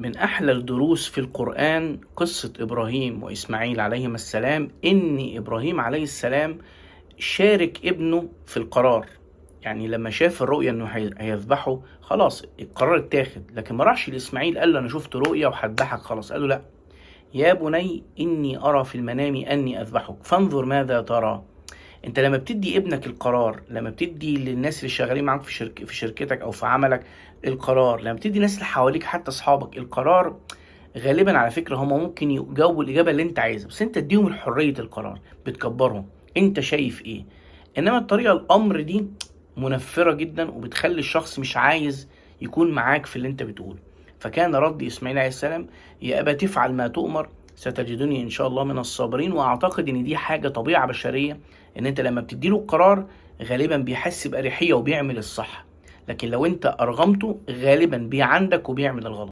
من أحلى الدروس في القرآن قصة إبراهيم وإسماعيل عليهما السلام، إن إبراهيم عليه السلام شارك ابنه في القرار. يعني لما شاف الرؤية إنه هيذبحه، خلاص القرار اتاخد، لكن ما راحش لإسماعيل قال له أنا شفت رؤية وهذبحك خلاص. قال له لأ، يا بني إني أرى في المنام أني أذبحك فانظر ماذا ترى. انت لما بتدي ابنك القرار، لما بتدي للناس اللي شغالين معاك في شركتك او في عملك القرار، لما بتدي الناس اللي حواليك حتى اصحابك القرار، غالبا على فكره هم ممكن يجاوبوا الاجابه اللي انت عايزها، بس انت اديهم حريه القرار، بتكبرهم. انت شايف ايه؟ انما الطريقه الامر دي منفره جدا، وبتخلي الشخص مش عايز يكون معاك في اللي انت بتقوله. فكان رد اسماعيل عليه السلام: يا ابا تفعل ما تؤمر ستجدني ان شاء الله من الصابرين. واعتقد ان دي حاجه طبيعه بشريه، ان انت لما بتديله القرار غالبا بيحس باريحيه وبيعمل الصح، لكن لو انت ارغمته غالبا بيعندك وبيعمل الغلط.